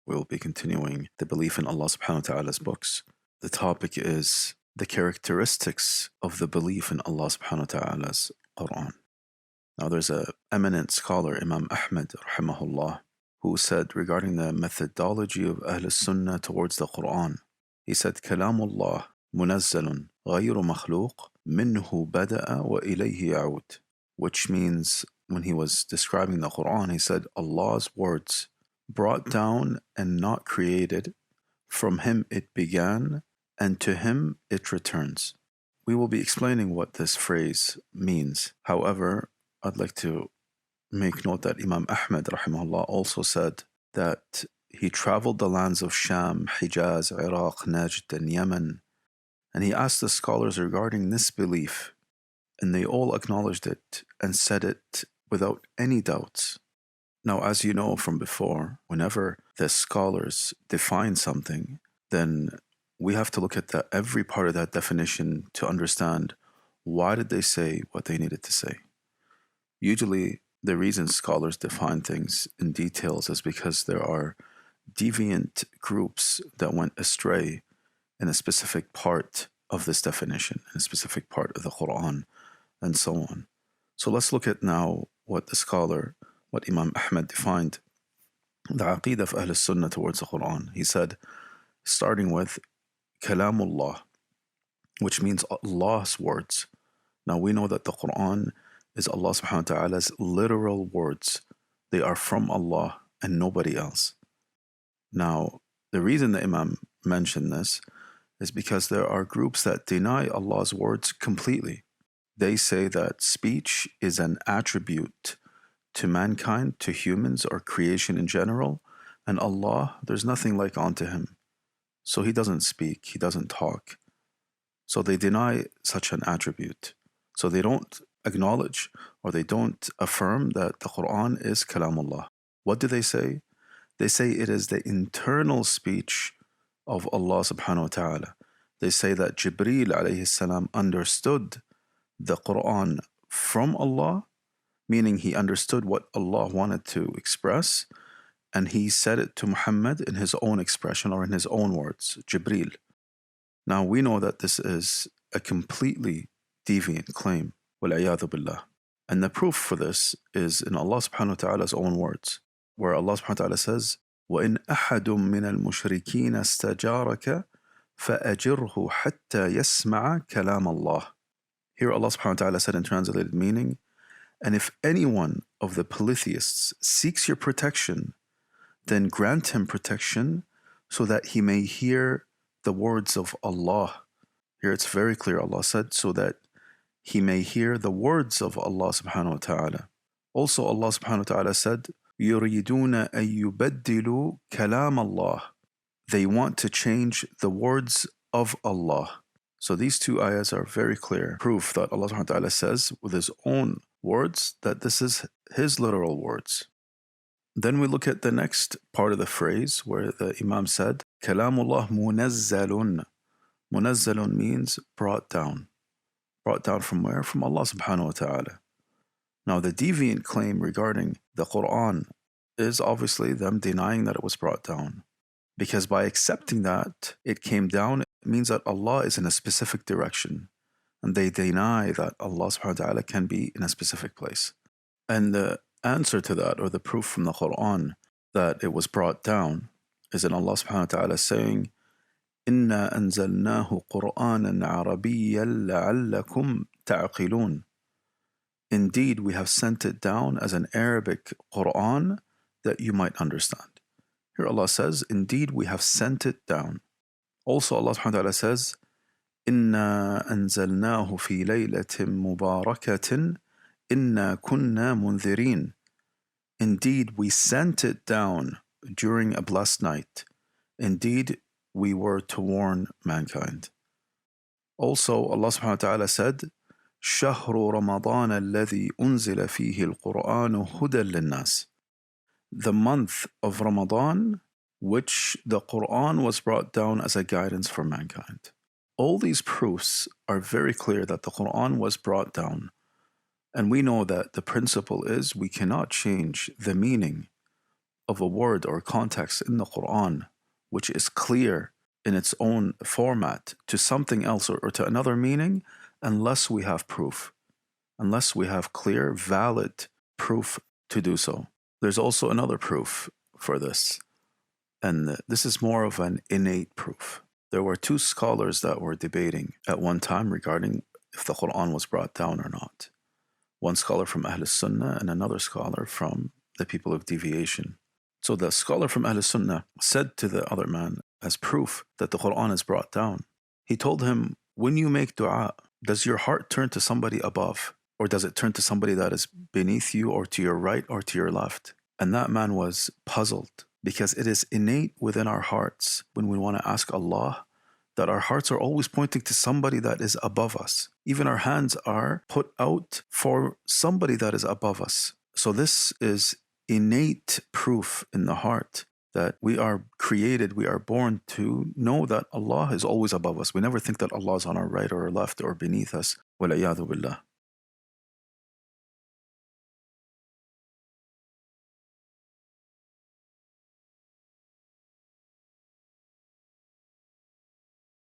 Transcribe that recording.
We'll be continuing the belief in Allah subhanahu wa ta'ala's books. The topic is the characteristics of the belief in Allah subhanahu wa ta'ala's Quran. Now there's an eminent scholar, Imam Ahmad rahimahullah, who said regarding the methodology of Ahl Sunnah towards the Quran, he said, Kalamullah munazzalun ghayru makhluq minhu bada'a wa ilayhi ya'ud. Which means when he was describing the Quran, he said, Allah's words brought down and not created, from him it began, and to him it returns. We will be explaining what this phrase means. However, I'd like to make note that Imam Ahmad rahimahullah also said that he traveled the lands of Sham, Hijaz, Iraq, Najd, and Yemen, and he asked the scholars regarding this belief, and they all acknowledged it and said it without any doubts. Now, as you know from before, whenever the scholars define something, then we have to look at every part of that definition to understand why did they say what they needed to say. Usually, the reason scholars define things in details is because there are deviant groups that went astray in a specific part of this definition, in a specific part of the Quran, and so on. So let's look at now what what Imam Ahmad defined the aqeedah of Ahl Sunnah towards the Quran. He said, starting with Kalamullah, which means Allah's words. Now we know that the Quran is Allah subhanahu wa ta'ala's literal words. They are from Allah and nobody else. Now, the reason the Imam mentioned this is because there are groups that deny Allah's words completely. They say that speech is an attribute to mankind, to humans, or creation in general, and Allah, there's nothing like unto him. So he doesn't speak, he doesn't talk. So they deny such an attribute. So they don't acknowledge or they don't affirm that the Quran is Kalamullah. What do they say? They say it is the internal speech of Allah subhanahu wa ta'ala. They say that Jibreel alayhi salam understood the Quran from Allah, meaning he understood what Allah wanted to express, and he said it to Muhammad in his own expression or in his own words, Jibreel. Now we know that this is a completely deviant claim, وَالْعِيَاذُ بِاللَّهِ. And the proof for this is in Allah subhanahu wa ta'ala's own words, where Allah subhanahu wa ta'ala says, وَإِنْ أَحَدٌ مِّنَ الْمُشْرِكِينَ اسْتَجَارَكَ فَأَجِرْهُ حَتَّى يَسْمَعَ كَلَامَ اللَّهِ. Here Allah subhanahu wa ta'ala said in translated meaning, and if anyone of the polytheists seeks your protection, then grant him protection so that he may hear the words of Allah. Here it's very clear, Allah said, so that he may hear the words of Allah subhanahu wa ta'ala. Also Allah subhanahu wa ta'ala said, يُرِيدُونَ أَن يُبَدِّلُوا كَلَامَ اللَّهِ. They want to change the words of Allah. So these two ayahs are very clear proof that Allah subhanahu wa ta'ala says with his own words that this is his literal words. Then we look at the next part of the phrase where the Imam said, Kalamullah munazzalun. Munazzalun means brought down. Brought down from where? From Allah subhanahu wa ta'ala. Now the deviant claim regarding the Quran is obviously them denying that it was brought down. Because by accepting that it came down, it means that Allah is in a specific direction. And they deny that Allah subhanahu wa ta'ala can be in a specific place. And the answer to that, or the proof from the Quran that it was brought down, is in Allah subhanahu wa ta'ala saying, إِنَّا أَنزَلْنَاهُ قُرْآنًا عَرَبِيًّا لَعَلَّكُمْ تَعْقِلُونَ. Indeed, we have sent it down as an Arabic Quran that you might understand. Here Allah says, indeed, we have sent it down. Also Allah subhanahu wa ta'ala says, إِنَّا أَنزَلْنَاهُ فِي لَيْلَةٍ مُبَارَكَةٍ إِنَّا كُنَّا مُنذِرِينَ. Indeed, we sent it down during a blessed night. Indeed, we were to warn mankind. Also, Allah subhanahu wa ta'ala said, شهر رمضان الذي أنزل فيه القرآن هدى للناس. The month of Ramadan, which the Quran was brought down as a guidance for mankind. All these proofs are very clear that the Quran was brought down. And we know that the principle is we cannot change the meaning of a word or context in the Quran, which is clear in its own format, to something else or to another meaning, unless we have proof, unless we have clear, valid proof to do so. There's also another proof for this, and this is more of an innate proof. There were two scholars that were debating at one time regarding if the Quran was brought down or not. One scholar from Ahl Sunnah and another scholar from the people of deviation. So the scholar from Ahl Sunnah said to the other man, as proof that the Quran is brought down, he told him, when you make dua, does your heart turn to somebody above? Or does it turn to somebody that is beneath you, or to your right, or to your left? And that man was puzzled, because it is innate within our hearts when we want to ask Allah that our hearts are always pointing to somebody that is above us. Even our hands are put out for somebody that is above us. So this is innate proof in the heart that we are created, we are born to know that Allah is always above us. We never think that Allah is on our right or our left or beneath us. وَالْعِيَاذُ بِاللَّهِ.